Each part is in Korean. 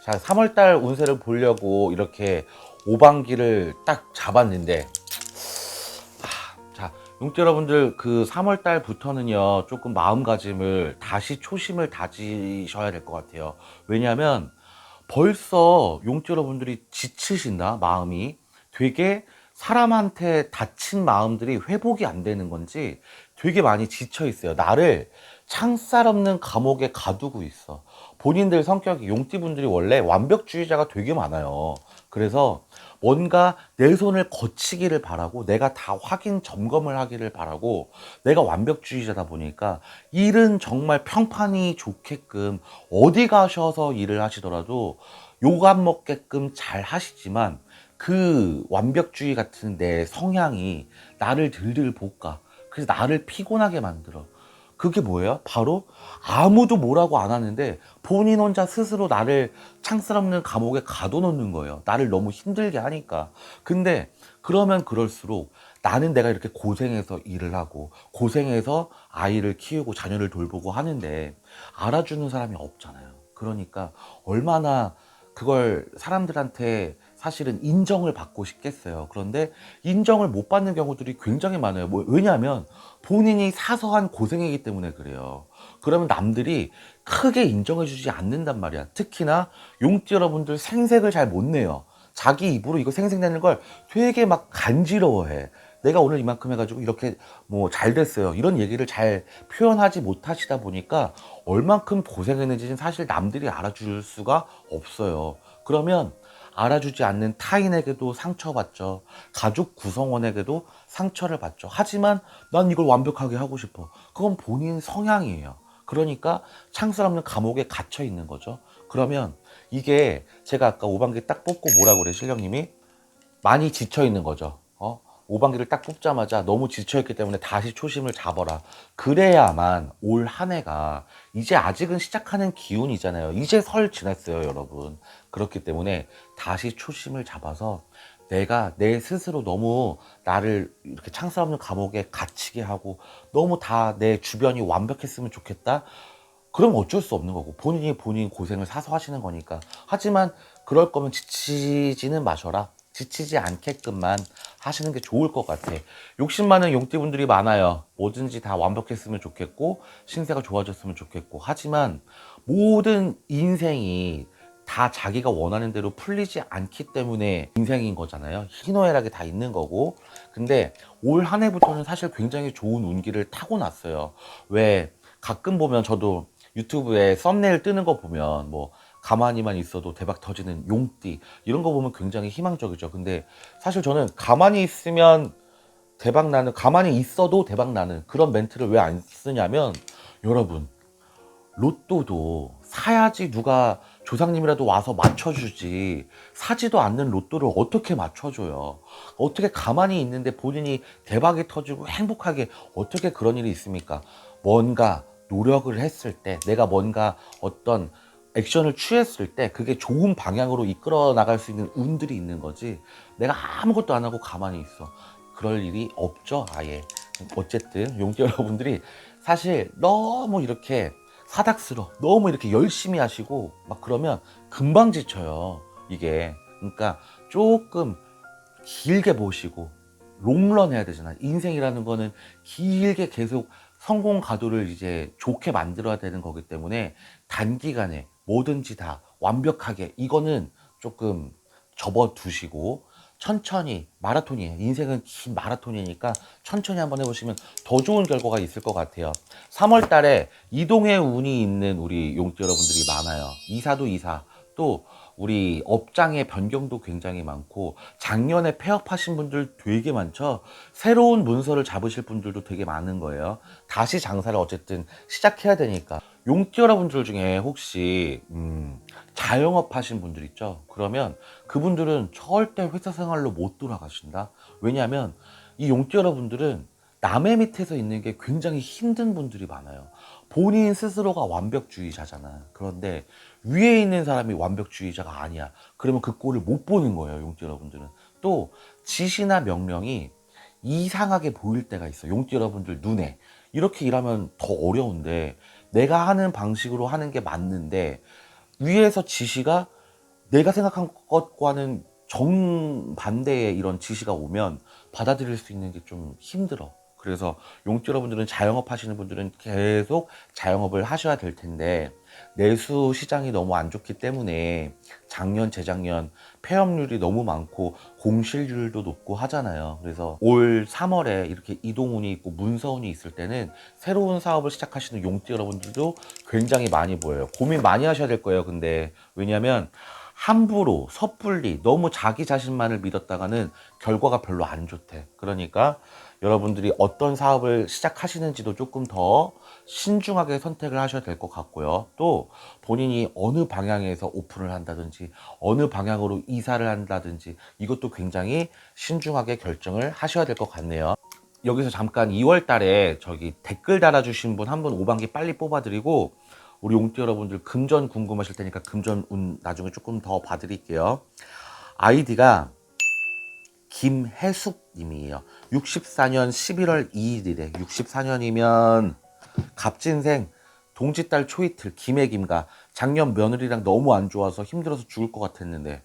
자, 3월달 운세를 보려고 이렇게 오반기를 딱 잡았는데, 자, 용띠 여러분들 그 3월달부터는요 조금 마음가짐을 다시 초심을 다지셔야 될 것 같아요. 왜냐하면 벌써 용띠 여러분들이 지치신다, 마음이. 되게 사람한테 다친 마음들이 회복이 안 되는 건지 되게 많이 지쳐 있어요. 나를 창살 없는 감옥에 가두고 있어. 본인들 성격이, 용띠분들이 원래 완벽주의자가 되게 많아요. 그래서 뭔가 내 손을 거치기를 바라고, 내가 다 확인 점검을 하기를 바라고, 내가 완벽주의자다 보니까 일은 정말 평판이 좋게끔 어디 가셔서 일을 하시더라도 욕 안 먹게끔 잘 하시지만, 그 완벽주의 같은 내 성향이 나를 들들 볶아. 그래서 나를 피곤하게 만들어. 그게 뭐예요? 바로 아무도 뭐라고 안 하는데 본인 혼자 스스로 나를 창살 없는 감옥에 가둬놓는 거예요. 나를 너무 힘들게 하니까. 근데 그러면 그럴수록 나는 내가 이렇게 고생해서 일을 하고 고생해서 아이를 키우고 자녀를 돌보고 하는데 알아주는 사람이 없잖아요. 그러니까 얼마나 그걸 사람들한테 사실은 인정을 받고 싶겠어요. 그런데 인정을 못 받는 경우들이 굉장히 많아요. 왜냐하면 본인이 사서한 고생이기 때문에 그래요. 그러면 남들이 크게 인정해주지 않는단 말이야. 특히나 용띠 여러분들 생색을 잘 못 내요. 자기 입으로 이거 생색내는 걸 되게 막 간지러워해. 내가 오늘 이만큼 해가지고 이렇게 뭐 잘 됐어요, 이런 얘기를 잘 표현하지 못하시다 보니까 얼만큼 고생했는지는 사실 남들이 알아줄 수가 없어요. 그러면 알아주지 않는 타인에게도 상처받죠. 가족 구성원에게도 상처를 받죠. 하지만 난 이걸 완벽하게 하고 싶어. 그건 본인 성향이에요. 그러니까 창살 없는 감옥에 갇혀 있는 거죠. 그러면 이게 제가 아까 오반기 딱 뽑고 뭐라고 그래, 실령님이? 많이 지쳐 있는 거죠. 오반기를 딱 뽑자마자 너무 지쳐있기 때문에 다시 초심을 잡아라. 그래야만 올 한 해가, 이제 아직은 시작하는 기운이잖아요. 이제 설 지났어요, 여러분. 그렇기 때문에 다시 초심을 잡아서 내가 내 스스로 너무 나를 이렇게 창살 없는 감옥에 갇히게 하고 너무 다 내 주변이 완벽했으면 좋겠다. 그럼 어쩔 수 없는 거고, 본인이 본인 고생을 사서 하시는 거니까. 하지만 그럴 거면 지치지는 마셔라. 지치지 않게끔만 하시는 게 좋을 것 같아. 욕심 많은 용띠분들이 많아요. 뭐든지 다 완벽했으면 좋겠고 신세가 좋아졌으면 좋겠고. 하지만 모든 인생이 다 자기가 원하는 대로 풀리지 않기 때문에 인생인 거잖아요. 희노애락이 다 있는 거고. 근데 올 한 해부터는 사실 굉장히 좋은 운기를 타고났어요. 왜, 가끔 보면 저도 유튜브에 썸네일 뜨는 거 보면 뭐 가만히만 있어도 대박 터지는 용띠 이런 거 보면 굉장히 희망적이죠. 근데 사실 저는 가만히 있으면 대박 나는, 가만히 있어도 대박 나는 그런 멘트를 왜 안 쓰냐면, 여러분, 로또도 사야지 누가 조상님이라도 와서 맞춰주지, 사지도 않는 로또를 어떻게 맞춰줘요? 어떻게 가만히 있는데 본인이 대박이 터지고 행복하게, 어떻게 그런 일이 있습니까? 뭔가 노력을 했을 때, 내가 뭔가 어떤 액션을 취했을 때 그게 좋은 방향으로 이끌어 나갈 수 있는 운들이 있는 거지, 내가 아무것도 안 하고 가만히 있어, 그럴 일이 없죠, 아예. 어쨌든 용띠 여러분들이 사실 너무 이렇게 사닥스러, 너무 이렇게 열심히 하시고 막 그러면 금방 지쳐요, 이게. 그러니까 조금 길게 보시고 롱런 해야 되잖아. 인생이라는 거는 길게 계속 성공 가도를 이제 좋게 만들어야 되는 거기 때문에 단기간에 뭐든지 다 완벽하게, 이거는 조금 접어두시고 천천히, 마라톤이에요. 인생은 긴 마라톤이니까 천천히 한번 해보시면 더 좋은 결과가 있을 것 같아요. 3월 달에 이동의 운이 있는 우리 용띠 여러분들이 많아요. 이사도 이사, 또 우리 업장의 변경도 굉장히 많고, 작년에 폐업하신 분들 되게 많죠. 새로운 문서를 잡으실 분들도 되게 많은 거예요. 다시 장사를 어쨌든 시작해야 되니까. 용띠 여러분들 중에 혹시 자영업 하신 분들 있죠? 그러면 그분들은 절대 회사 생활로 못 돌아가신다. 왜냐하면 이 용띠 여러분들은 남의 밑에서 있는 게 굉장히 힘든 분들이 많아요. 본인 스스로가 완벽주의자잖아. 그런데 위에 있는 사람이 완벽주의자가 아니야. 그러면 그 꼴을 못 보는 거예요, 용띠 여러분들은. 또 지시나 명령이 이상하게 보일 때가 있어, 용띠 여러분들 눈에. 이렇게 일하면 더 어려운데, 내가 하는 방식으로 하는 게 맞는데 위에서 지시가 내가 생각한 것과는 정반대의 이런 지시가 오면 받아들일 수 있는 게 좀 힘들어. 그래서 용띠 여러분들은 자영업 하시는 분들은 계속 자영업을 하셔야 될 텐데, 내수 시장이 너무 안 좋기 때문에 작년, 재작년 폐업률이 너무 많고 공실률도 높고 하잖아요. 그래서 올 3월에 이렇게 이동운이 있고 문서운이 있을 때는 새로운 사업을 시작하시는 용띠 여러분들도 굉장히 많이 보여요. 고민 많이 하셔야 될 거예요. 근데 왜냐면 함부로 섣불리 너무 자기 자신만을 믿었다가는 결과가 별로 안 좋대. 그러니까 여러분들이 어떤 사업을 시작하시는지도 조금 더 신중하게 선택을 하셔야 될 것 같고요. 또 본인이 어느 방향에서 오픈을 한다든지 어느 방향으로 이사를 한다든지 이것도 굉장히 신중하게 결정을 하셔야 될 것 같네요. 여기서 잠깐 2월 달에 저기 댓글 달아주신 분 한 분 5반기 빨리 뽑아드리고, 우리 용띠 여러분들 금전 궁금하실 테니까 금전 운 나중에 조금 더 봐드릴게요. 아이디가 김혜숙 님이에요. 64년 11월 2일이래. 64년이면 갑진생 동짓달 초이틀 김해김가. 작년 며느리랑 너무 안 좋아서 힘들어서 죽을 것 같았는데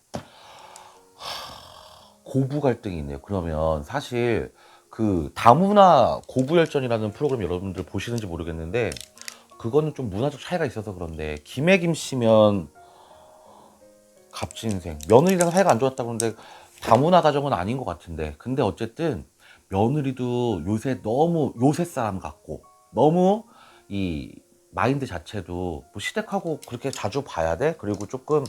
고부 갈등이 있네요. 그러면 사실 그 다문화 고부열전이라는 프로그램 여러분들 보시는지 모르겠는데, 그거는 좀 문화적 차이가 있어서 그런데 김해김 씨면 갑진생 며느리랑 사이가 안 좋았다 그러는데 다문화 가정은 아닌 것 같은데, 근데 어쨌든 며느리도 요새 너무 요새 사람 같고 너무 이 마인드 자체도 뭐 시댁하고 그렇게 자주 봐야 돼. 그리고 조금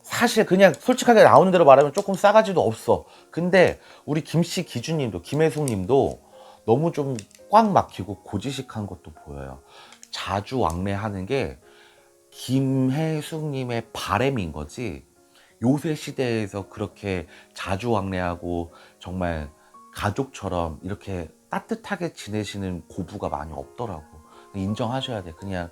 사실 그냥 솔직하게 나오는 대로 말하면 조금 싸가지도 없어. 근데 우리 김씨 기준님도 김혜숙님도 너무 좀 꽉 막히고 고지식한 것도 보여요. 자주 왕래하는 게 김혜숙님의 바램인 거지, 요새 시대에서 그렇게 자주 왕래하고 정말 가족처럼 이렇게 따뜻하게 지내시는 고부가 많이 없더라고. 인정하셔야 돼. 그냥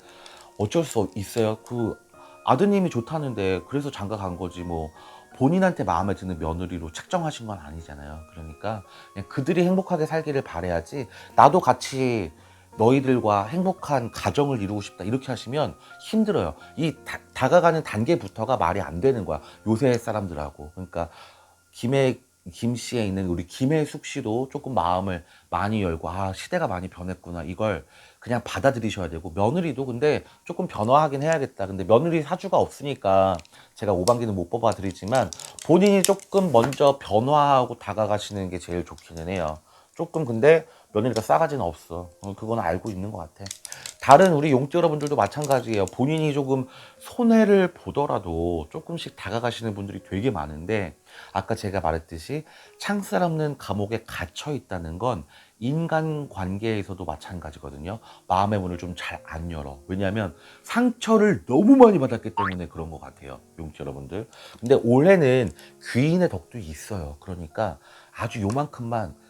어쩔 수 있어요. 그 아드님이 좋다는데 그래서 장가 간 거지, 뭐 본인한테 마음에 드는 며느리로 책정하신 건 아니잖아요. 그러니까 그냥 그들이 행복하게 살기를 바라야지, 나도 같이 너희들과 행복한 가정을 이루고 싶다 이렇게 하시면 힘들어요. 이 다가가는 단계부터가 말이 안 되는 거야, 요새 사람들하고. 그러니까 김씨에 있는 우리 김혜숙 씨도 조금 마음을 많이 열고, 아 시대가 많이 변했구나 이걸 그냥 받아들이셔야 되고, 며느리도 근데 조금 변화하긴 해야겠다. 근데 며느리 사주가 없으니까 제가 5반기는 못 뽑아 드리지만 본인이 조금 먼저 변화하고 다가가시는 게 제일 좋기는 해요. 조금 근데 며느리가 싸가지는 없어. 그건 알고 있는 것 같아. 다른 우리 용띠 여러분들도 마찬가지예요. 본인이 조금 손해를 보더라도 조금씩 다가가시는 분들이 되게 많은데, 아까 제가 말했듯이 창살 없는 감옥에 갇혀 있다는 건 인간관계에서도 마찬가지거든요. 마음의 문을 좀 잘 안 열어. 왜냐하면 상처를 너무 많이 받았기 때문에 그런 것 같아요, 용띠 여러분들. 근데 올해는 귀인의 덕도 있어요. 그러니까 아주 요만큼만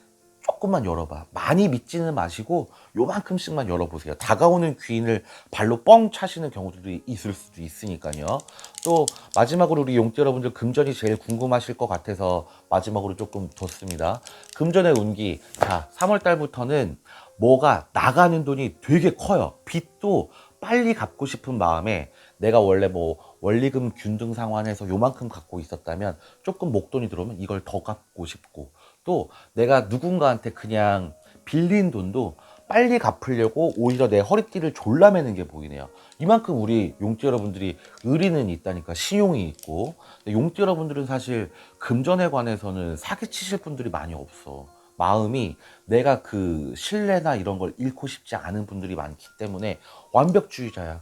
조금만 열어봐. 많이 믿지는 마시고 요만큼씩만 열어보세요. 다가오는 귀인을 발로 뻥 차시는 경우들이 있을 수도 있으니까요. 또 마지막으로 우리 용띠 여러분들 금전이 제일 궁금하실 것 같아서 마지막으로 조금 뒀습니다. 금전의 운기. 자, 3월 달부터는 뭐가 나가는 돈이 되게 커요. 빚도 빨리 갚고 싶은 마음에, 내가 원래 뭐 원리금 균등 상환해서 요만큼 갖고 있었다면 조금 목돈이 들어오면 이걸 더 갚고 싶고, 또 내가 누군가한테 그냥 빌린 돈도 빨리 갚으려고 오히려 내 허리띠를 졸라매는 게 보이네요. 이만큼 우리 용띠 여러분들이 의리는 있다니까, 신용이 있고. 근데 용띠 여러분들은 사실 금전에 관해서는 사기치실 분들이 많이 없어. 마음이, 내가 그 신뢰나 이런 걸 잃고 싶지 않은 분들이 많기 때문에 완벽주의자야.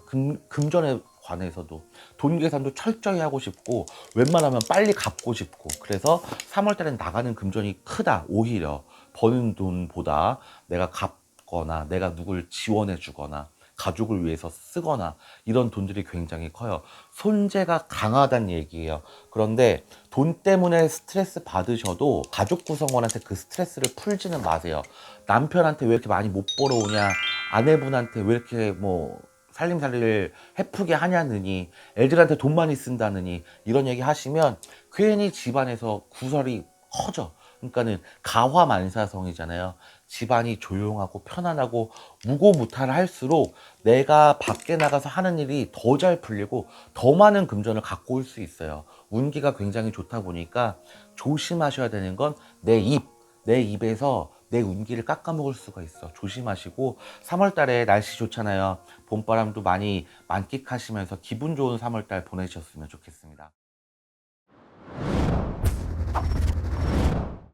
금전에 관해서도 돈 계산도 철저히 하고 싶고 웬만하면 빨리 갚고 싶고. 그래서 3월 달엔 나가는 금전이 크다. 오히려 버는 돈보다 내가 갚거나 내가 누굴 지원해 주거나 가족을 위해서 쓰거나 이런 돈들이 굉장히 커요. 손재가 강하다는 얘기예요. 그런데 돈 때문에 스트레스 받으셔도 가족 구성원한테 그 스트레스를 풀지는 마세요. 남편한테 왜 이렇게 많이 못 벌어오냐, 아내분한테 왜 이렇게 뭐 살림살이를 해프게 하냐느니, 애들한테 돈 많이 쓴다느니 이런 얘기 하시면 괜히 집안에서 구설이 커져. 그러니까는 가화만사성이잖아요. 집안이 조용하고 편안하고 무고무탈을 할수록 내가 밖에 나가서 하는 일이 더 잘 풀리고 더 많은 금전을 갖고 올 수 있어요. 운기가 굉장히 좋다 보니까 조심하셔야 되는 건 내 입에서 내 운기를 깎아먹을 수가 있어. 조심하시고 3월 달에 날씨 좋잖아요. 봄바람도 많이 만끽하시면서 기분 좋은 3월 달 보내셨으면 좋겠습니다.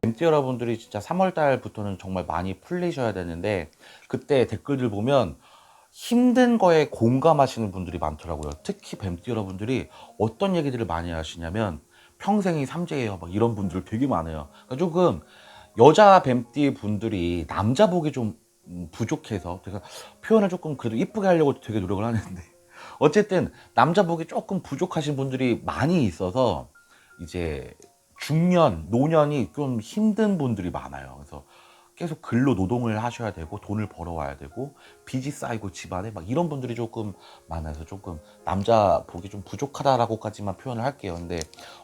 엠티 여러분들이 진짜 3월 달부터는 정말 많이 풀리셔야 되는데 그때 댓글들 보면 힘든 거에 공감하시는 분들이 많더라고요. 특히 뱀띠 여러분들이 어떤 얘기들을 많이 하시냐면 평생이 삼재예요. 막 이런 분들 되게 많아요. 그러니까 조금 여자 뱀띠 분들이 남자 복이 좀 부족해서 제가 표현을 조금 그래도 이쁘게 하려고 되게 노력을 하는데 어쨌든 남자 복이 조금 부족하신 분들이 많이 있어서 이제 중년, 노년이 좀 힘든 분들이 많아요. 그래서 계속 근로 노동을 하셔야 되고 돈을 벌어와야 되고 빚이 쌓이고 집안에 막 이런 분들이 조금 많아서 조금 남자 복이 좀 부족하다라고까지만 표현을 할게요. 근데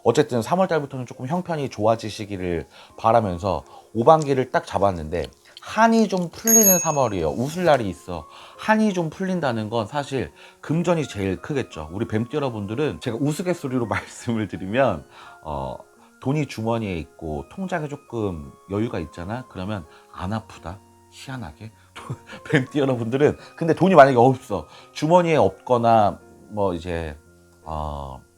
어쨌든 3월 달부터는 조금 형편이 좋아지시기를 바라면서 5반기를 딱 잡았는데 한이 좀 풀리는 3월이에요. 웃을 날이 있어. 한이 좀 풀린다는 건 사실 금전이 제일 크겠죠. 우리 뱀띠 여러분들은 제가 우스갯소리로 말씀을 드리면 돈이 주머니에 있고 통장에 조금 여유가 있잖아. 그러면 안 아프다. 희한하게 뱀띠 여러분들은 근데 돈이 만약에 없어, 주머니에 없거나 뭐 이제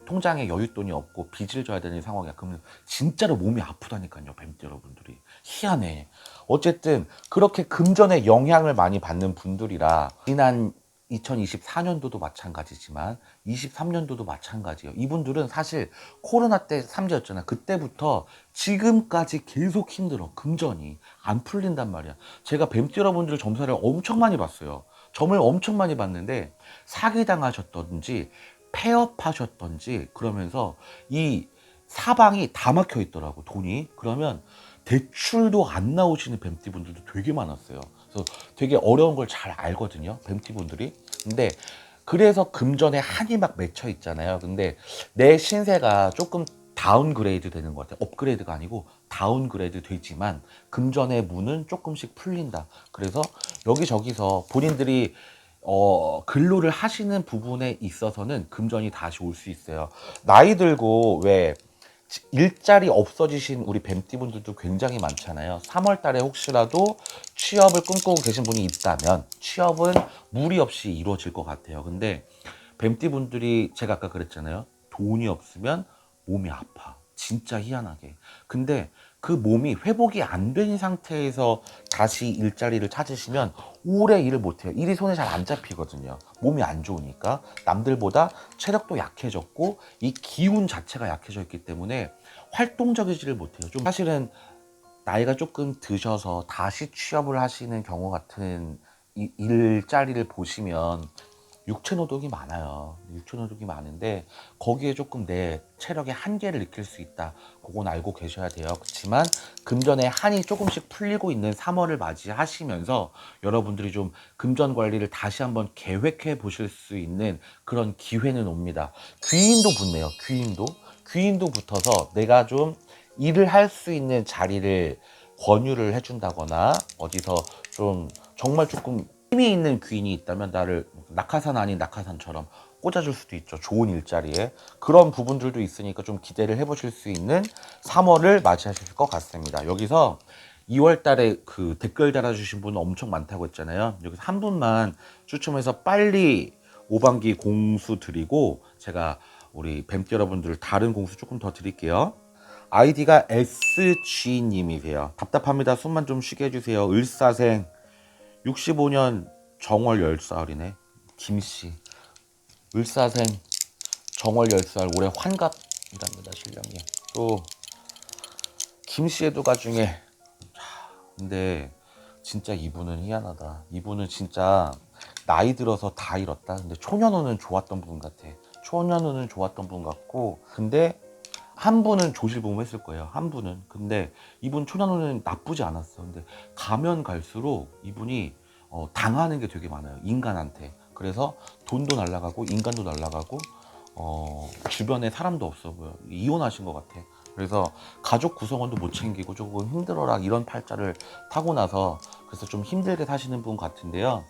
통장에 여윳돈이 없고 빚을 져야 되는 상황이야. 그러면 진짜로 몸이 아프다니까요. 뱀띠 여러분들이 희한해. 어쨌든 그렇게 금전의 영향을 많이 받는 분들이라 지난 2024년도도 마찬가지지만 23년도도 마찬가지예요. 이분들은 사실 코로나 때 삼재였잖아. 그때부터 지금까지 계속 힘들어. 금전이 안 풀린단 말이야. 제가 뱀띠 여러분들 점사를 엄청 많이 봤어요. 점을 엄청 많이 봤는데 사기당하셨던지 폐업하셨던지 그러면서 이 사방이 다 막혀 있더라고, 돈이. 그러면 대출도 안 나오시는 뱀띠 분들도 되게 많았어요. 그래서 되게 어려운 걸 잘 알거든요, 뱀띠 분들이. 근데 그래서 금전에 한이 막 맺혀 있잖아요. 근데 내 신세가 조금 다운그레이드 되는 것 같아요. 업그레이드가 아니고 다운그레이드 되지만 금전의 문은 조금씩 풀린다. 그래서 여기저기서 본인들이 근로를 하시는 부분에 있어서는 금전이 다시 올 수 있어요. 나이 들고 왜 일자리 없어지신 우리 뱀띠 분들도 굉장히 많잖아요. 3월 달에 혹시라도 취업을 꿈꾸고 계신 분이 있다면 취업은 무리 없이 이루어질 것 같아요. 근데 뱀띠 분들이 제가 아까 그랬잖아요. 돈이 없으면 몸이 아파. 진짜 희한하게. 근데 그 몸이 회복이 안 된 상태에서 다시 일자리를 찾으시면 오래 일을 못해요. 일이 손에 잘 안 잡히거든요. 몸이 안 좋으니까. 남들보다 체력도 약해졌고 이 기운 자체가 약해져 있기 때문에 활동적이지를 못해요. 좀 사실은 나이가 조금 드셔서 다시 취업을 하시는 경우 같은 일자리를 보시면 육체 노동이 많아요. 육체 노동이 많은데 거기에 조금 내 체력의 한계를 느낄 수 있다. 그건 알고 계셔야 돼요. 그렇지만 금전의 한이 조금씩 풀리고 있는 3월을 맞이하시면서 여러분들이 좀 금전 관리를 다시 한번 계획해 보실 수 있는 그런 기회는 옵니다. 귀인도 붙네요. 귀인도 붙어서 내가 좀 일을 할 수 있는 자리를 권유를 해준다거나 어디서 좀 정말 조금 힘이 있는 귀인이 있다면 나를 낙하산 아닌 낙하산처럼 꽂아줄 수도 있죠. 좋은 일자리에. 그런 부분들도 있으니까 좀 기대를 해보실 수 있는 3월을 맞이하실 것 같습니다. 여기서 2월 달에 그 댓글 달아주신 분 엄청 많다고 했잖아요. 여기서 한 분만 추첨해서 빨리 5반기 공수 드리고 제가 우리 뱀띠 여러분들 다른 공수 조금 더 드릴게요. 아이디가 SG님이세요. 답답합니다. 숨만 좀 쉬게 해주세요. 을사생 65년 정월 10살이네. 김씨 을사생 정월 10살 올해 환갑이랍니다. 신령이. 또 김씨의 도가 중에 근데 진짜 이분은 희한하다. 이분은 진짜 나이 들어서 다 잃었다. 근데 초년운은 좋았던 분 같아. 초년운은 좋았던 분 같고 근데 한 분은 조실부모했을 거예요. 한 분은. 근데 이분 초년운은 나쁘지 않았어. 근데 가면 갈수록 이분이 당하는 게 되게 많아요. 인간한테. 그래서 돈도 날라가고 인간도 날라가고 주변에 사람도 없어 보여. 이혼하신 것 같아. 그래서 가족 구성원도 못 챙기고 조금 힘들어라 이런 팔자를 타고 나서 그래서 좀 힘들게 사시는 분 같은데요.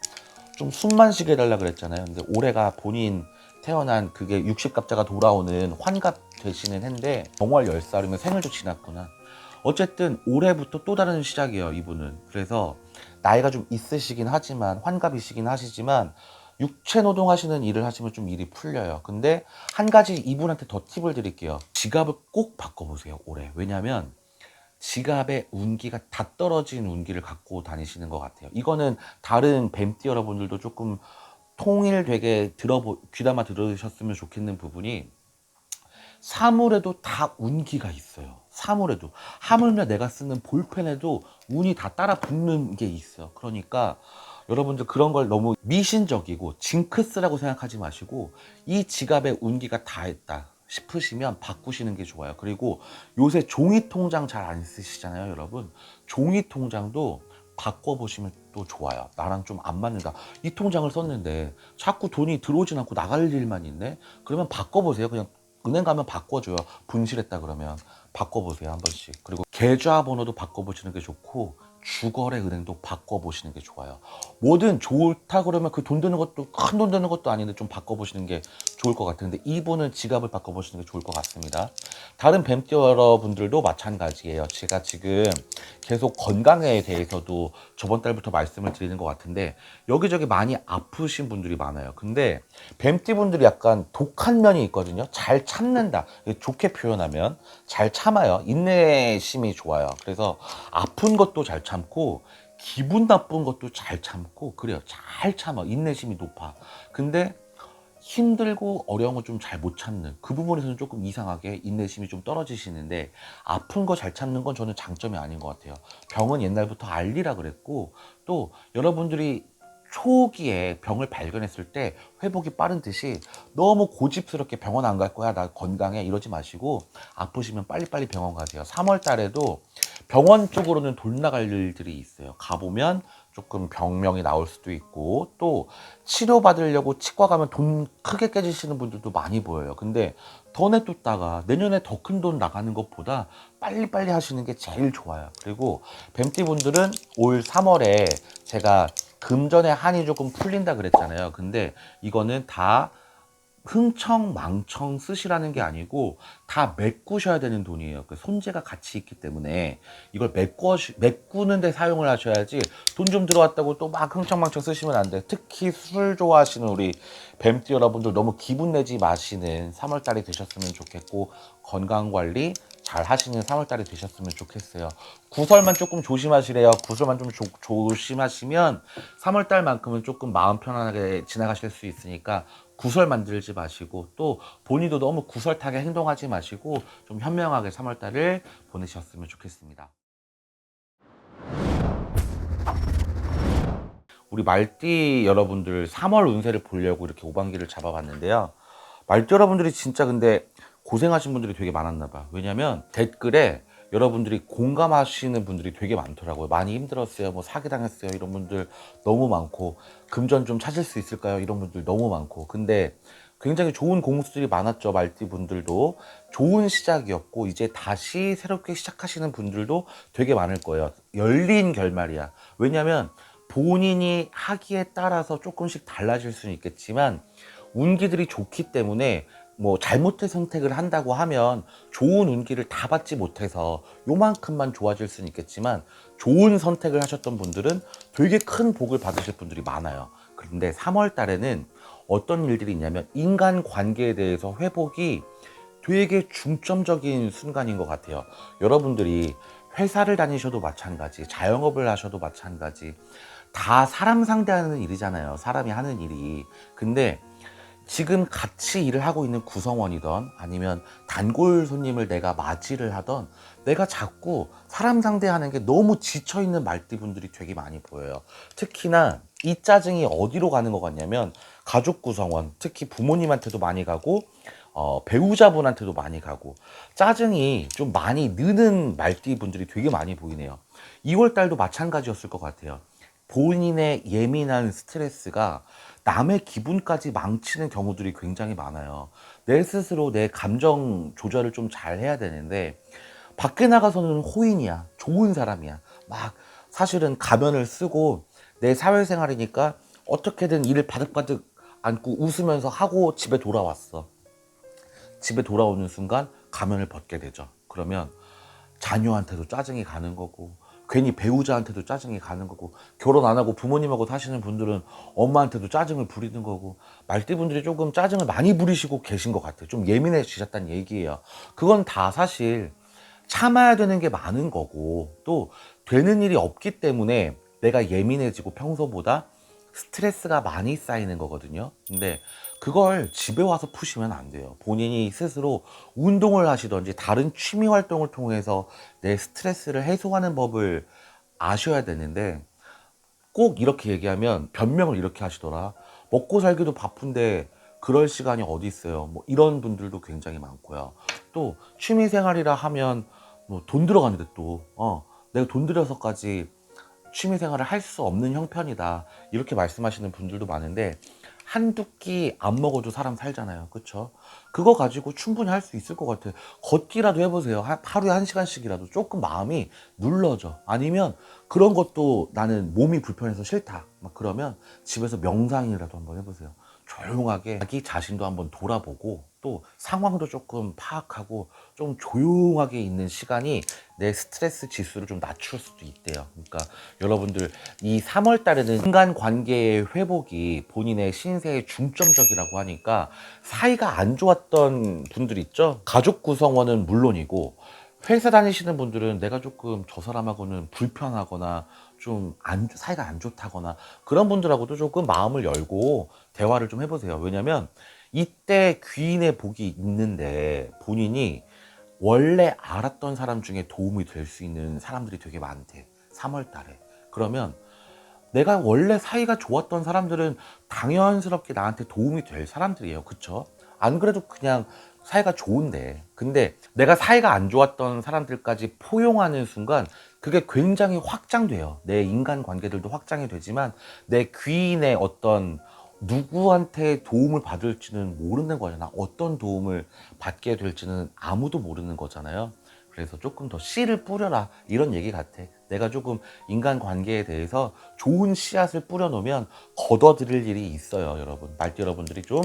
좀 숨만 쉬게 해달라 그랬잖아요. 근데 올해가 본인 태어난 그게 60갑자가 돌아오는 환갑 되시는 해인데 정월 10살이면 생일도 지났구나. 어쨌든 올해부터 또 다른 시작이에요, 이분은. 그래서 나이가 좀 있으시긴 하지만 환갑이시긴 하시지만 육체 노동 하시는 일을 하시면 좀 일이 풀려요. 근데 한 가지 이분한테 더 팁을 드릴게요. 지갑을 꼭 바꿔보세요, 올해. 왜냐면 지갑의 운기가 다 떨어진 운기를 갖고 다니시는 것 같아요. 이거는 다른 뱀띠 여러분들도 조금 통일되게 귀담아 들으셨으면 좋겠는 부분이 사물에도 다 운기가 있어요. 사물에도. 하물며 내가 쓰는 볼펜에도 운이 다 따라 붙는 게 있어요. 그러니까 여러분들 그런 걸 너무 미신적이고 징크스라고 생각하지 마시고 이 지갑에 운기가 다 있다 싶으시면 바꾸시는 게 좋아요. 그리고 요새 종이 통장 잘 안 쓰시잖아요, 여러분. 종이 통장도 바꿔보시면 또 좋아요. 나랑 좀 안 맞는다. 이 통장을 썼는데 자꾸 돈이 들어오진 않고 나갈 일만 있네? 그러면 바꿔보세요. 그냥 은행 가면 바꿔줘요. 분실했다 그러면 바꿔보세요, 한 번씩. 그리고 계좌번호도 바꿔보시는 게 좋고 주거래 은행도 바꿔보시는 게 좋아요. 뭐든 좋다 그러면 그 돈 드는 것도 큰 돈 드는 것도 아닌데 좀 바꿔보시는 게 좋을 것 같은데 이분은 지갑을 바꿔보시는 게 좋을 것 같습니다. 다른 뱀띠 여러분들도 마찬가지예요. 제가 지금 계속 건강에 대해서도 저번 달부터 말씀을 드리는 것 같은데 여기저기 많이 아프신 분들이 많아요. 근데 뱀띠 분들이 약간 독한 면이 있거든요. 잘 참는다. 좋게 표현하면 잘 참아요. 인내심이 좋아요. 그래서 아픈 것도 잘 참고 기분 나쁜 것도 잘 참고 그래요. 잘 참아. 인내심이 높아. 근데 힘들고 어려운 거 좀 잘 못 참는 그 부분에서는 조금 이상하게 인내심이 좀 떨어지시는데 아픈 거 잘 참는 건 저는 장점이 아닌 것 같아요. 병은 옛날부터 알리라 그랬고 또 여러분들이 초기에 병을 발견했을 때 회복이 빠른 듯이 너무 고집스럽게 병원 안 갈 거야 나 건강해 이러지 마시고 아프시면 빨리빨리 병원 가세요. 3월 달에도 병원 쪽으로는 돈 나갈 일들이 있어요. 가보면 조금 병명이 나올 수도 있고 또 치료받으려고 치과 가면 돈 크게 깨지시는 분들도 많이 보여요. 근데 더 내뒀다가 내년에 더 큰 돈 나가는 것보다 빨리빨리 하시는 게 제일 좋아요. 그리고 뱀띠 분들은 올 3월에 제가 금전의 한이 조금 풀린다 그랬잖아요. 근데 이거는 다 흥청망청 쓰시라는 게 아니고 다 메꾸셔야 되는 돈이에요. 그 손재가 같이 있기 때문에 이걸 메꾸는데 사용을 하셔야지 돈 좀 들어왔다고 또 막 흥청망청 쓰시면 안 돼. 특히 술 좋아하시는 우리 뱀띠 여러분들 너무 기분 내지 마시는 3월달이 되셨으면 좋겠고 건강관리 잘 하시는 3월달이 되셨으면 좋겠어요. 구설만 조금 조심하시래요. 구설만 좀 조심하시면 3월달만큼은 조금 마음 편안하게 지나가실 수 있으니까 구설 만들지 마시고 또 본인도 너무 구설타게 행동하지 마시고 좀 현명하게 3월달을 보내셨으면 좋겠습니다. 우리 말띠 여러분들 3월 운세를 보려고 이렇게 오반기를 잡아봤는데요. 말띠 여러분들이 진짜 근데 고생하신 분들이 되게 많았나 봐. 왜냐면 댓글에 여러분들이 공감하시는 분들이 되게 많더라고요. 많이 힘들었어요. 뭐 사기당했어요. 이런 분들 너무 많고 금전 좀 찾을 수 있을까요? 이런 분들 너무 많고 근데 굉장히 좋은 공수들이 많았죠. 말띠 분들도 좋은 시작이었고 이제 다시 새롭게 시작하시는 분들도 되게 많을 거예요. 열린 결말이야. 왜냐면 본인이 하기에 따라서 조금씩 달라질 수는 있겠지만 운기들이 좋기 때문에 뭐 잘못된 선택을 한다고 하면 좋은 운기를 다 받지 못해서 요만큼만 좋아질 수는 있겠지만 좋은 선택을 하셨던 분들은 되게 큰 복을 받으실 분들이 많아요. 그런데 3월 달에는 어떤 일들이 있냐면 인간관계에 대해서 회복이 되게 중점적인 순간인 것 같아요. 여러분들이 회사를 다니셔도 마찬가지, 자영업을 하셔도 마찬가지, 다 사람 상대하는 일이잖아요. 사람이 하는 일이. 근데 지금 같이 일을 하고 있는 구성원이던 아니면 단골 손님을 내가 맞이를 하던 내가 자꾸 사람 상대하는 게 너무 지쳐있는 말띠분들이 되게 많이 보여요. 특히나 이 짜증이 어디로 가는 것 같냐면 가족 구성원, 특히 부모님한테도 많이 가고 배우자분한테도 많이 가고 짜증이 좀 많이 느는 말띠분들이 되게 많이 보이네요. 2월 달도 마찬가지였을 것 같아요. 본인의 예민한 스트레스가 남의 기분까지 망치는 경우들이 굉장히 많아요. 내 스스로 내 감정 조절을 좀 잘 해야 되는데 밖에 나가서는 호인이야. 좋은 사람이야. 막 사실은 가면을 쓰고 내 사회생활이니까 어떻게든 일을 바득바득 안고 웃으면서 하고 집에 돌아왔어. 집에 돌아오는 순간 가면을 벗게 되죠. 그러면 자녀한테도 짜증이 가는 거고 괜히 배우자한테도 짜증이 가는 거고 결혼 안 하고 부모님하고 사시는 분들은 엄마한테도 짜증을 부리는 거고 말띠분들이 조금 짜증을 많이 부리시고 계신 것 같아요. 좀 예민해지셨다는 얘기예요. 그건 다 사실 참아야 되는 게 많은 거고 또 되는 일이 없기 때문에 내가 예민해지고 평소보다 스트레스가 많이 쌓이는 거거든요. 근데 그걸 집에 와서 푸시면 안 돼요. 본인이 스스로 운동을 하시던지 다른 취미 활동을 통해서 내 스트레스를 해소하는 법을 아셔야 되는데 꼭 이렇게 얘기하면 변명을 이렇게 하시더라. 먹고 살기도 바쁜데 그럴 시간이 어디 있어요. 뭐 이런 분들도 굉장히 많고요. 또 취미 생활이라 하면 뭐 돈 들어가는데 또 내가 돈 들여서까지 취미 생활을 할 수 없는 형편이다. 이렇게 말씀하시는 분들도 많은데 한두 끼 안 먹어도 사람 살잖아요. 그쵸? 그거 가지고 충분히 할 수 있을 것 같아요. 걷기라도 해보세요. 하루에 1시간씩이라도 조금 마음이 눌러져. 아니면 그런 것도 나는 몸이 불편해서 싫다. 막 그러면 집에서 명상이라도 한번 해보세요. 조용하게 자기 자신도 한번 돌아보고 또 상황도 조금 파악하고 좀 조용하게 있는 시간이 내 스트레스 지수를 좀 낮출 수도 있대요. 그러니까 여러분들 이 3월 달에는 인간관계의 회복이 본인의 신세의 중점적이라고 하니까 사이가 안 좋았던 분들 있죠? 가족 구성원은 물론이고 회사 다니시는 분들은 내가 조금 저 사람하고는 불편하거나 좀 사이가 안 좋다거나 그런 분들하고도 조금 마음을 열고 대화를 좀 해보세요. 왜냐면 이때 귀인의 복이 있는데 본인이 원래 알았던 사람 중에 도움이 될 수 있는 사람들이 되게 많대. 3월 달에. 그러면 내가 원래 사이가 좋았던 사람들은 당연스럽게 나한테 도움이 될 사람들이에요. 그쵸? 안 그래도 그냥 사이가 좋은데. 근데 내가 사이가 안 좋았던 사람들까지 포용하는 순간 그게 굉장히 확장돼요. 내 인간 관계들도 확장이 되지만 내 귀인의 어떤 누구한테 도움을 받을지는 모르는 거잖아. 어떤 도움을 받게 될지는 아무도 모르는 거잖아요. 그래서 조금 더 씨를 뿌려라 이런 얘기 같아. 내가 조금 인간관계에 대해서 좋은 씨앗을 뿌려놓으면 걷어들일 일이 있어요. 여러분 말띠 여러분들이 좀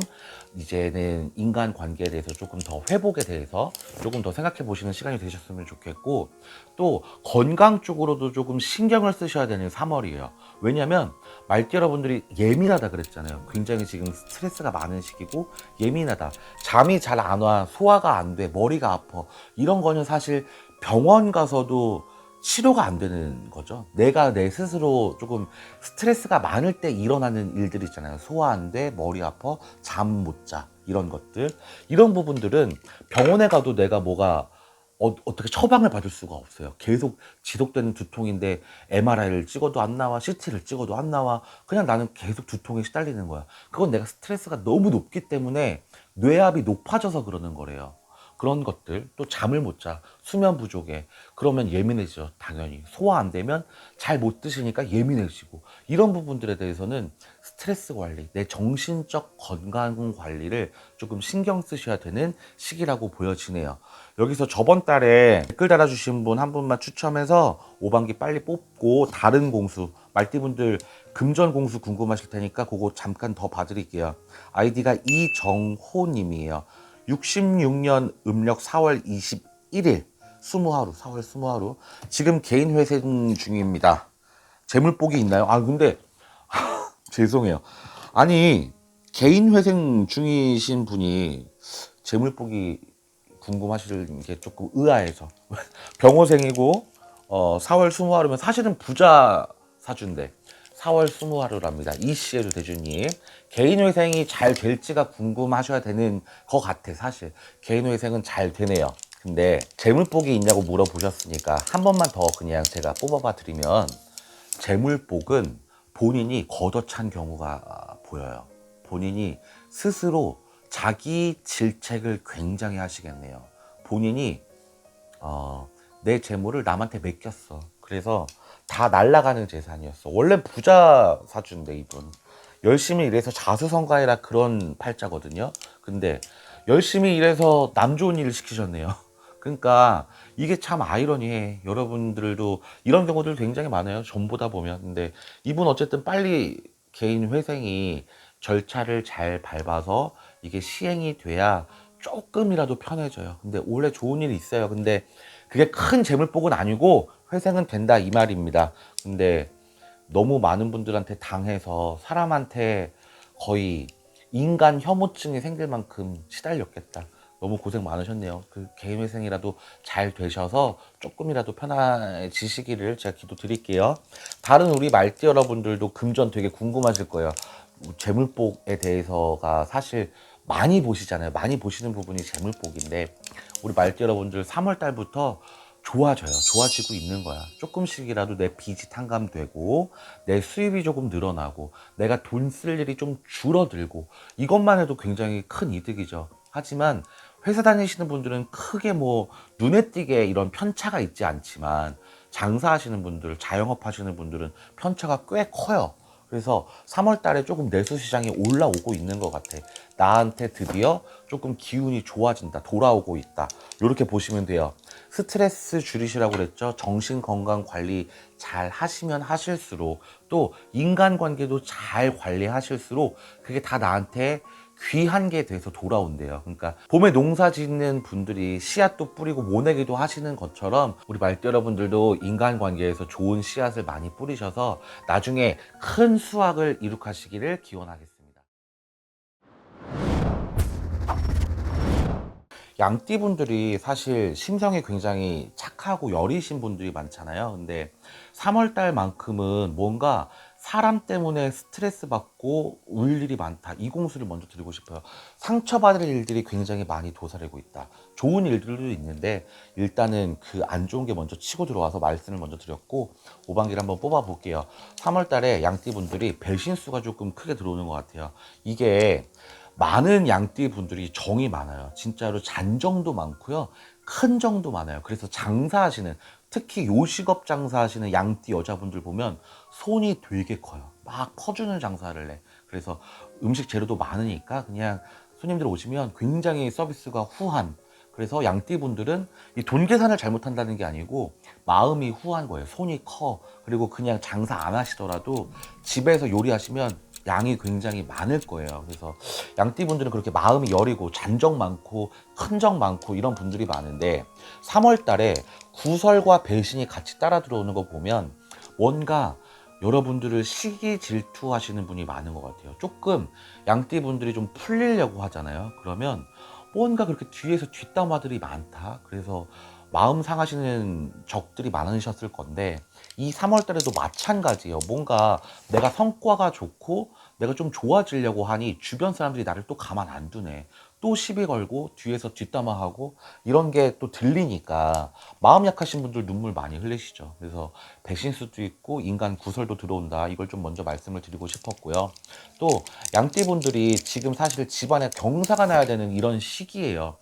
이제는 인간관계에 대해서 조금 더 회복에 대해서 조금 더 생각해 보시는 시간이 되셨으면 좋겠고 또 건강 쪽으로도 조금 신경을 쓰셔야 되는 3월이에요. 왜냐면 말띠 여러분들이 예민하다 그랬잖아요. 굉장히 지금 스트레스가 많은 시기고 예민하다. 잠이 잘 안 와, 소화가 안 돼, 머리가 아파. 이런 거는 사실 병원 가서도 치료가 안 되는 거죠. 내가 내 스스로 조금 스트레스가 많을 때 일어나는 일들 있잖아요. 소화 안 돼, 머리 아파, 잠 못 자. 이런 것들. 이런 부분들은 병원에 가도 내가 뭐가 어떻게 처방을 받을 수가 없어요. 계속 지속되는 두통인데 MRI를 찍어도 안 나와, CT를 찍어도 안 나와. 그냥 나는 계속 두통에 시달리는 거야. 그건 내가 스트레스가 너무 높기 때문에 뇌압이 높아져서 그러는 거래요. 그런 것들, 또 잠을 못 자, 수면 부족에, 그러면 예민해지죠, 당연히. 소화 안 되면 잘 못 드시니까 예민해지고, 이런 부분들에 대해서는 스트레스 관리, 내 정신적 건강 관리를 조금 신경 쓰셔야 되는 시기라고 보여지네요. 여기서 저번 달에 댓글 달아주신 분 한 분만 추첨해서 5반기 빨리 뽑고 다른 공수, 말띠분들 금전 공수 궁금하실 테니까 그거 잠깐 더 봐드릴게요. 아이디가 이정호님이에요. 66년 음력 4월 21일 20하루 4월 20하루 지금 개인 회생 중입니다. 재물복이 있나요? 아 근데 죄송해요. 아니 개인 회생 중이신 분이 재물복이 궁금하실 게 조금 의아해서 병호생이고 4월 20하루면 사실은 부자 사주인데 4월 20하루랍니다. 이시에도 대주님 개인회생이 잘 될지가 궁금하셔야 되는 것 같아. 사실 개인회생은 잘 되네요. 근데 재물복이 있냐고 물어보셨으니까 한 번만 더 그냥 제가 뽑아봐 드리면 재물복은 본인이 걷어찬 경우가 보여요. 본인이 스스로 자기 질책을 굉장히 하시겠네요. 본인이 내 재물을 남한테 맡겼어. 그래서 다 날아가는 재산이었어. 원래 부자 사주인데 이분 열심히 일해서 자수성가해라 그런 팔자거든요. 근데 열심히 일해서 남 좋은 일을 시키셨네요. 그러니까 이게 참 아이러니해. 여러분들도 이런 경우들 굉장히 많아요. 전보다 보면. 근데 이분 어쨌든 빨리 개인 회생이 절차를 잘 밟아서 이게 시행이 돼야 조금이라도 편해져요. 근데 원래 좋은 일이 있어요. 근데 그게 큰 재물복은 아니고 회생은 된다 이 말입니다. 근데 너무 많은 분들한테 당해서 사람한테 거의 인간 혐오증이 생길 만큼 시달렸겠다. 너무 고생 많으셨네요. 그 개인회생이라도 잘 되셔서 조금이라도 편해지시기를 제가 기도드릴게요. 다른 우리 말띠 여러분들도 금전 되게 궁금하실 거예요. 재물복에 대해서가 사실 많이 보시잖아요. 많이 보시는 부분이 재물복인데 우리 말띠 여러분들 3월 달부터 좋아져요. 좋아지고 있는 거야. 조금씩이라도 내 빚이 탕감되고 내 수입이 조금 늘어나고 내가 돈 쓸 일이 좀 줄어들고 이것만 해도 굉장히 큰 이득이죠. 하지만 회사 다니시는 분들은 크게 뭐 눈에 띄게 이런 편차가 있지 않지만 장사하시는 분들, 자영업 하시는 분들은 편차가 꽤 커요. 그래서 3월 달에 조금 내수 시장이 올라오고 있는 것 같아. 나한테 드디어 조금 기운이 좋아진다. 돌아오고 있다. 이렇게 보시면 돼요. 스트레스 줄이시라고 그랬죠. 정신 건강 관리 잘 하시면 하실수록 또 인간관계도 잘 관리하실수록 그게 다 나한테 귀한 게 돼서 돌아온대요. 그러니까 봄에 농사 짓는 분들이 씨앗도 뿌리고 모내기도 하시는 것처럼 우리 말띠 여러분들도 인간관계에서 좋은 씨앗을 많이 뿌리셔서 나중에 큰 수확을 이룩하시기를 기원하겠습니다. 양띠분들이 사실 심성이 굉장히 착하고 여리신 분들이 많잖아요. 근데 3월 달만큼은 뭔가 사람 때문에 스트레스 받고 울 일이 많다. 이 공수를 먼저 드리고 싶어요. 상처받을 일들이 굉장히 많이 도사리고 있다. 좋은 일들도 있는데 일단은 그 안 좋은 게 먼저 치고 들어와서 말씀을 먼저 드렸고 오반기를 한번 뽑아 볼게요. 3월 달에 양띠분들이 배신수가 조금 크게 들어오는 것 같아요. 이게 많은 양띠 분들이 정이 많아요. 진짜로 잔정도 많고요. 큰 정도 많아요. 그래서 장사하시는 특히 요식업 장사하시는 양띠 여자분들 보면 손이 되게 커요. 막 퍼주는 장사를 해. 그래서 음식 재료도 많으니까 그냥 손님들 오시면 굉장히 서비스가 후한. 그래서 양띠 분들은 이 돈 계산을 잘못한다는 게 아니고 마음이 후한 거예요. 손이 커. 그리고 그냥 장사 안 하시더라도 집에서 요리하시면 양이 굉장히 많을 거예요. 그래서 양띠 분들은 그렇게 마음이 여리고 잔정 많고 큰 정 많고 이런 분들이 많은데 3월 달에 구설과 배신이 같이 따라 들어오는 거 보면 뭔가 여러분들을 시기 질투하시는 분이 많은 것 같아요. 조금 양띠 분들이 좀 풀리려고 하잖아요. 그러면 뭔가 그렇게 뒤에서 뒷담화들이 많다. 그래서 마음 상하시는 적들이 많으셨을 건데 이 3월 달에도 마찬가지예요. 뭔가 내가 성과가 좋고 내가 좀 좋아지려고 하니 주변 사람들이 나를 또 가만 안 두네. 또 시비 걸고 뒤에서 뒷담화하고 이런 게 또 들리니까 마음 약하신 분들 눈물 많이 흘리시죠. 그래서 배신수도 있고 인간 구설도 들어온다. 이걸 좀 먼저 말씀을 드리고 싶었고요. 또 양띠분들이 지금 사실 집안에 경사가 나야 되는 이런 시기예요.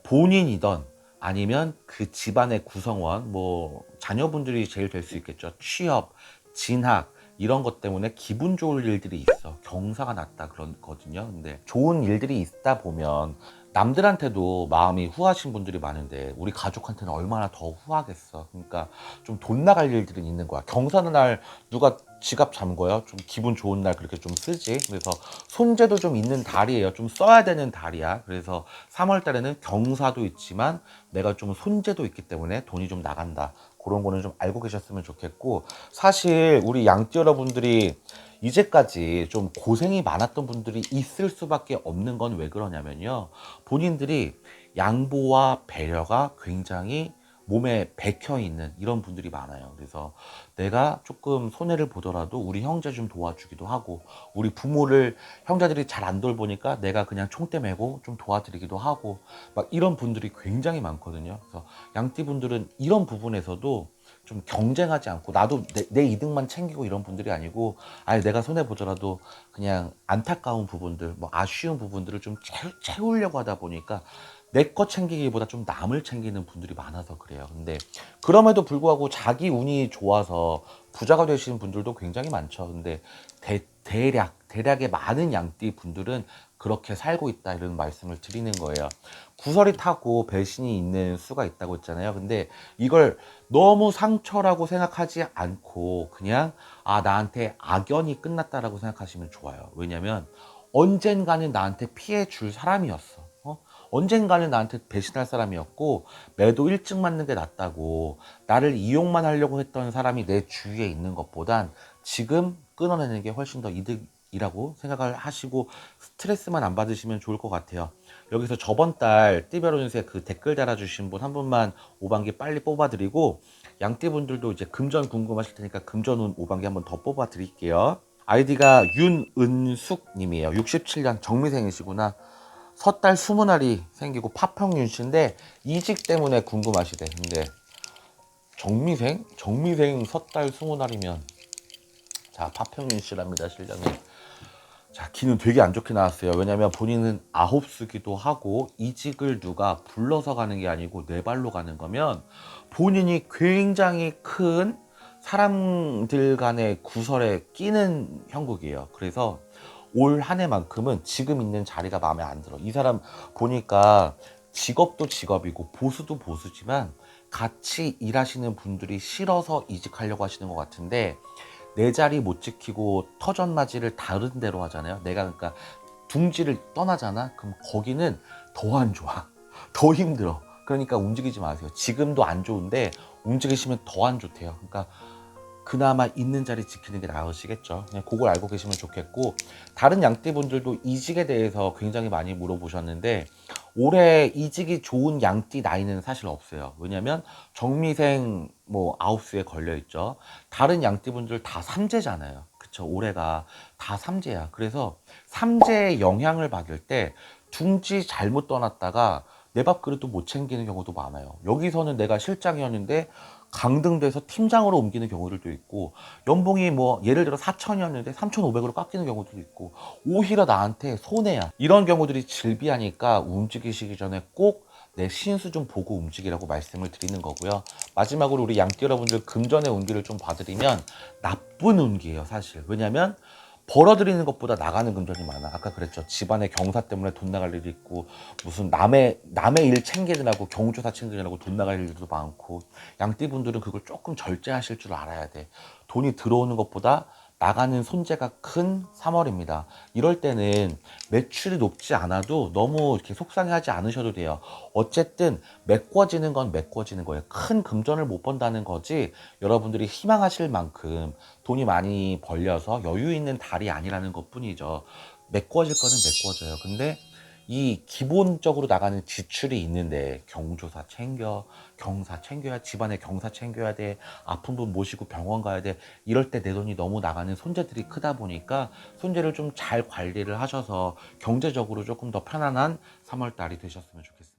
본인이던 아니면 그 집안의 구성원, 뭐 자녀분들이 제일 될 수 있겠죠. 취업, 진학 이런 것 때문에 기분 좋을 일들이 있어. 경사가 났다 그러거든요. 근데 좋은 일들이 있다 보면 남들한테도 마음이 후하신 분들이 많은데 우리 가족한테는 얼마나 더 후하겠어. 그러니까 좀 돈 나갈 일들은 있는 거야. 경사는 날 누가 지갑 잠궈요? 좀 기분 좋은 날 그렇게 좀 쓰지. 그래서 손재도 좀 있는 달이에요. 좀 써야 되는 달이야. 그래서 3월 달에는 경사도 있지만 내가 좀 손재도 있기 때문에 돈이 좀 나간다. 그런 거는 좀 알고 계셨으면 좋겠고 사실 우리 양띠 여러분들이 이제까지 좀 고생이 많았던 분들이 있을 수밖에 없는 건 왜 그러냐면요. 본인들이 양보와 배려가 굉장히 몸에 bek혀 있는 이런 분들이 많아요. 그래서 내가 조금 손해를 보더라도 우리 형제 좀 도와주기도 하고 우리 부모를 형제들이 잘 안 돌보니까 내가 그냥 총대 메고 좀 도와드리기도 하고 막 이런 분들이 굉장히 많거든요. 그래서 양띠 분들은 이런 부분에서도 좀 경쟁하지 않고 나도 내 이득만 챙기고 이런 분들이 아니고 아예 내가 손해 보더라도 그냥 안타까운 부분들 뭐 아쉬운 부분들을 좀 채우려고 하다 보니까 내 거 챙기기보다 좀 남을 챙기는 분들이 많아서 그래요. 근데 그럼에도 불구하고 자기 운이 좋아서 부자가 되시는 분들도 굉장히 많죠. 근데 대략 대략의 많은 양띠 분들은 그렇게 살고 있다 이런 말씀을 드리는 거예요. 구설이 타고 배신이 있는 수가 있다고 했잖아요. 근데 이걸 너무 상처라고 생각하지 않고 그냥 나한테 악연이 끝났다라고 생각하시면 좋아요. 왜냐면 언젠가는 나한테 피해 줄 사람이었어. 언젠가는 나한테 배신할 사람이었고 매도 일찍 맞는 게 낫다고, 나를 이용만 하려고 했던 사람이 내 주위에 있는 것보단 지금 끊어내는 게 훨씬 더 이득이라고 생각을 하시고 스트레스만 안 받으시면 좋을 것 같아요. 여기서 저번 달 띠별 운세 그 댓글 달아주신 분 한 분만 5반기 빨리 뽑아드리고, 양띠분들도 이제 금전 궁금하실 테니까 금전 운 5반기 한번 더 뽑아드릴게요. 아이디가 윤은숙 님이에요. 67년 정미생이시구나. 섣달 20알이 생기고 파평윤 씨인데 이직 때문에 궁금하시대. 근데 정미생 섣달 20알이면 자, 파평윤 씨랍니다. 실력이. 자, 기는 되게 안 좋게 나왔어요. 왜냐면 본인은 아홉수기도 하고 이직을 누가 불러서 가는 게 아니고 내 발로 가는 거면 본인이 굉장히 큰 사람들 간의 구설에 끼는 형국이에요. 그래서 올 한 해만큼은 지금 있는 자리가 마음에 안 들어. 이 사람 보니까 직업도 직업이고 보수도 보수지만 같이 일하시는 분들이 싫어서 이직하려고 하시는 것 같은데, 내 자리 못 지키고 터전맞이를 다른 데로 하잖아요. 내가 그러니까 둥지를 떠나잖아. 그럼 거기는 더 안 좋아. 더 힘들어. 그러니까 움직이지 마세요. 지금도 안 좋은데 움직이시면 더 안 좋대요. 그러니까 그나마 있는 자리 지키는 게 나으시겠죠. 그냥 그걸 알고 계시면 좋겠고, 다른 양띠분들도 이직에 대해서 굉장히 많이 물어보셨는데 올해 이직이 좋은 양띠 나이는 사실 없어요. 왜냐면 정미생 뭐 아홉수에 걸려 있죠. 다른 양띠분들 다 삼재잖아요. 그쵸? 올해가 다 삼재야. 그래서 삼재의 영향을 받을 때 둥지 잘못 떠났다가 내 밥그릇도 못 챙기는 경우도 많아요. 여기서는 내가 실장이었는데 강등돼서 팀장으로 옮기는 경우들도 있고, 연봉이 뭐 예를 들어 4천이었는데 3,500으로 깎이는 경우도 있고, 오히려 나한테 손해야. 이런 경우들이 질비하니까 움직이시기 전에 꼭 내 신수 좀 보고 움직이라고 말씀을 드리는 거고요. 마지막으로 우리 양띠 여러분들 금전의 운기를 좀 봐드리면 나쁜 운기예요, 사실. 왜냐면 벌어들이는 것보다 나가는 금전이 많아. 아까 그랬죠. 집안의 경사 때문에 돈 나갈 일이 있고, 무슨 남의 일 챙기느라고 경조사 챙기느라고 돈 나갈 일도 많고, 양띠분들은 그걸 조금 절제하실 줄 알아야 돼. 돈이 들어오는 것보다 나가는 손재가 큰 3월입니다. 이럴 때는 매출이 높지 않아도 너무 이렇게 속상해하지 않으셔도 돼요. 어쨌든 메꿔지는 건 메꿔지는 거예요. 큰 금전을 못 번다는 거지 여러분들이 희망하실 만큼 돈이 많이 벌려서 여유 있는 달이 아니라는 것 뿐이죠. 메꿔질 거는 메꿔져요. 근데 이 기본적으로 나가는 지출이 있는데 경조사 챙겨, 경사 챙겨야, 집안에 경사 챙겨야 돼, 아픈 분 모시고 병원 가야 돼. 이럴 때 내 돈이 너무 나가는 손재들이 크다 보니까 손재를 좀 잘 관리를 하셔서 경제적으로 조금 더 편안한 3월 달이 되셨으면 좋겠습니다.